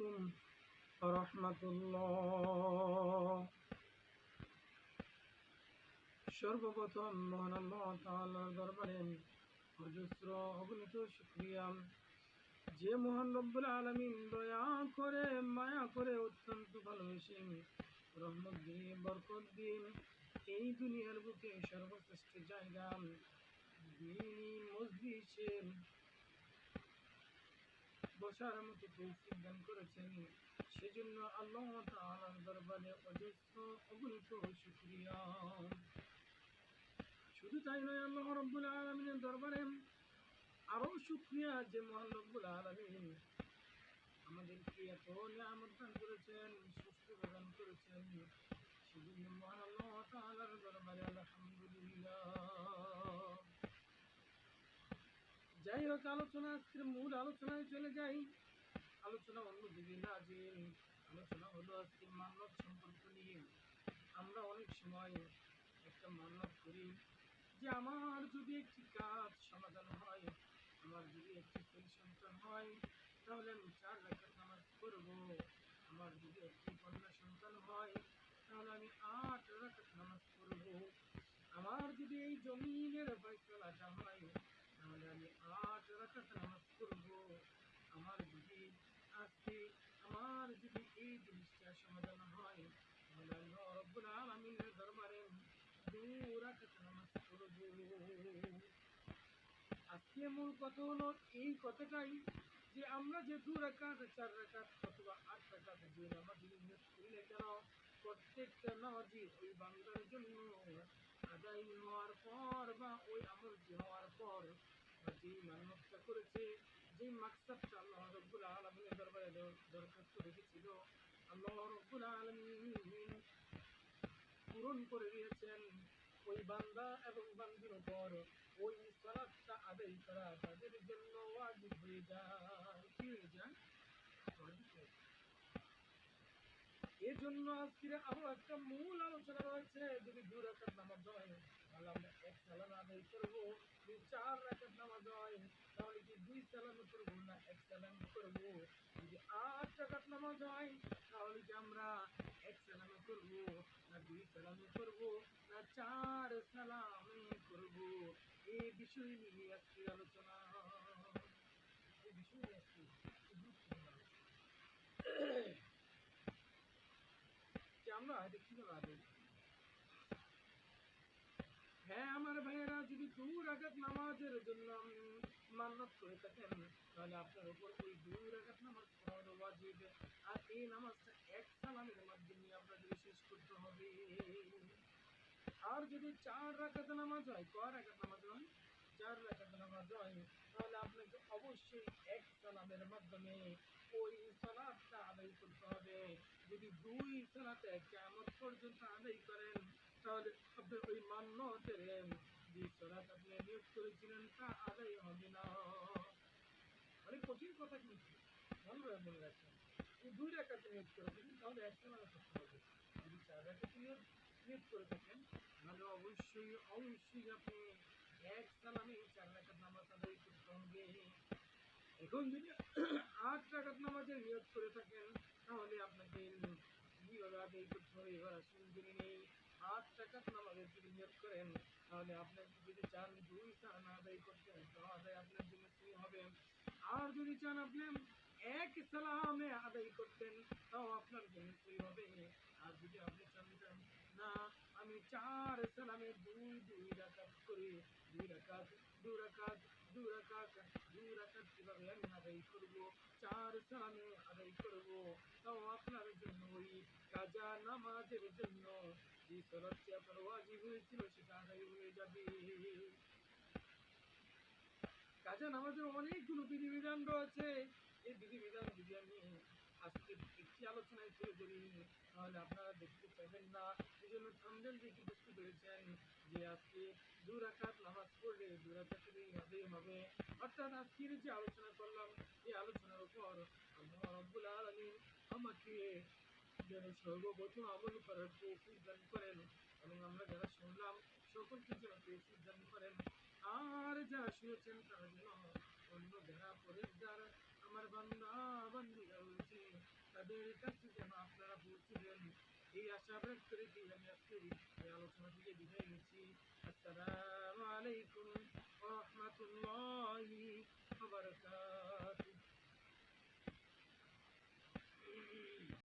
আলাইকুম রাহমাতুল্লাহ। সর্বপ্রথম মহান আল্লাহ তাআলার দরবারে অজস্র অগণিত শুকরিয়া, যে মহান রব্বুল আলামিন দয়া করে মায়া করে অত্যন্ত ভালোবেসেন, রহমত দিয়ে বরকত দিয়ে এই দুনিয়ার বুকে সর্বশ্রেষ্ঠ জায়গা দ্বীনি মজলিসে বসার মতো তৌফিক দান করেছেন। সেজন্য আল্লাহ তাআলার দরবারে অজস্র অগণিত শুকরিয়া। শুধু তাই নয়, আল্লাহ রাব্বুল আলামিনের দরবারে আরো শুকরিয়া যে মহান রব্বুল আলামিন আমাদেরকে এত নিয়ামত দান করেছেন, সুস্থ প্রদান করেছেন। সেজন্য মহান আল্লাহ তাআলার দরবারে আলহামদুলিল্লাহ। যাই হোক, আজকের মূল আলোচনায় চলে যাই। আলোচনা অন্যদিকে না, যে আলোচনা হলো আজকে মান্যত সম্পর্ক নিয়ে। আমরা অনেক সময় একটা মান্যত করি যে আমার যদি একটি কাজ সমাধান হয়, আমার যদি একটি ছেলে সন্তান হয়, তাহলে আমি 4 রাকাত নামাজ পড়ব। আমার যদি একটি কন্যা সন্তান হয়, তাহলে আমি 8 রাকাত নামাজ পড়ব। আমার যদি এই জমিনের ফয়সালাটা হয়, তাহলে আমি 8 রাকাত নামাজ পড়ব। আমার যদি আজকে এই জিনিসটা সমাধান হয়, তাহলে আল্লাহ রাব্বুল আলামিনের দরবারে 2 রাকাত নামাজ পড়ব। আজকে মূল কথা হলো এই কথাটাই, যে আমরা যে 2 রাকাত, 4 রাকাত অথবা 8 রাকাত যে নামাজ নিয়ত করি না কেন, প্রত্যেকটা নামাজই ওই বান্দার জন্য আদায় হওয়ার পর বা ওই আমলটি হওয়ার পর যে মান্যতটা করেছে, যে মাকসাদটা আল্লাহ রাব্বুল আলামিনের দরবারে দরখাস্ত রেখেছিল, আল্লাহ রাব্বুল আলামিন পূরণ করে দিয়েছেন। ওই বান্দা এবং বান্দির উপর ওই সালাতটা আদায় করা তাদের জন্য ওয়াজিব হয়ে যায়। কি হয়ে যায়? ওয়াজিব হয়ে যায়। এর জন্য আজকের আরো একটা মূল আলোচনা রয়েছে। যদি 2 রাকাত নামাজ হয়, তাহলে আমরা 1 সালাম আদায় করবো। যদি 4 রাকাত নামাজ হয়, তাহলে কি 2 সালাম করবো না 1 সালাম করবো? যদি 8 রাকাত নামাজ হয়, তাহলে কি আমরা 1 সালাম করবো না 2 সালাম করবো না 4 সালাম করবো? এই বিষয় নিয়ে আজকের আলোচনা। এই বিষয় নিয়ে আজকে গুরুত্বপূর্ণ আলোচনা যে আমরা কিভাবে আদায় করি। হ্যাঁ আমার ভাইয়েরা, যদি 2 রাকাত নামাজের জন্য মান্যত করে থাকেন, তাহলে আপনার উপর ওই 2 রাকাত নামাজ পড়া ওয়াজিব। আর এই নামাজটা 1 সালামের মাধ্যমে আপনাদের শেষ করতে হবে। আর যদি 4 রাকাত নামাজ হয়, কয় রাকাত নামাজ হয়? 4 রাকাত নামাজ হয়, তাহলে আপনাকে অবশ্যই 1 সালামের মাধ্যমে ওই সালাতটা আদায় করতে হবে। যদি 2 সালাতে কিয়ামত পর্যন্ত আদায় করেন, তাহলে আপনি ওই মান্যতের যে সালাত আপনি নিয়োগ করেছিলেন তা আদায় হবে না। অনেক কঠিন কথা, কিন্তু ভালোভাবে মনে রাখবেন। যদি 2 রাকাত নিয়োগ করেছেন, তাহলে 1 সালামে করতে হবে। যদি 4 রাকাত নিয়োগ করে থাকেন, তাহলে অবশ্যই আপনি 1 সালামে 4 রাকাত নামাজ আদায় করতে হবে। এখন যদি 8 রাকাত নামাজের নিয়ত করে থাকেন, তাহলে আপনাকে কিভাবে আদায় করতে হবে এবার আসুন জেনে নেই। 8 রাকাত নামাজের যদি নিয়ত করেন, তাহলে আপনার যদি চান 2 সালাম আদায় করতে, তাহলে আপনার জন্য কি হবে? আর যদি চান আপনি 1 সালামে আদায় করতেন, তাও আপনার জন্য কি হবে? আর যদি আপনি চান না, আমি 4 সালামে 2 রাকাত করে 2 রাকাত 2 রাকাত 2 রাকাত 2 রাকাত কিভাবে আমি আদায় করবো, 4 সালামে আদায় করবো, তাও আপনার জন্য ওই কাজা নামাজের জন্য যে সালাতটি আপনার ওয়াজিব হয়েছিল সেটা আদায় হয়ে যাবে। কাজা নামাজের অনেকগুলো বিধিবিধান রয়েছে। এই বিধিবিধান যদি আমি আজকে একটি আলোচনায় তুলে ধরি, তাহলে আপনারা দেখতে পাবেন না। এই জন্য থাম্বনেল দেখে বুঝতে পেরেছেন যে আজকে 2 রাকাত নামাজ পড়লে 2 রাকাতেরই আদায় হবে। অর্থাৎ আজকের যে আলোচনা করলাম, এই আলোচনার উপর আল্লাহ রাব্বুল আলামিন আমাকে যেন সর্বপ্রথম আমল করার তৌফিক দান করেন, এবং আমরা যারা শুনলাম সকলকে যেন তৌফিক দান করেন। আর যারা শুনেছেন তারা যেন অন্য যারা পরের যারা আমার বান্দা বান্দিরা রয়েছে, এই আশা ব্যক্ত রেখে আমি আজকের এই আলোচনা থেকে বিদায় নিচ্ছি। আসসালামু আলাইকুম ওয়া রাহমাতুল্লাহি ওয়া বারাকাতুহু।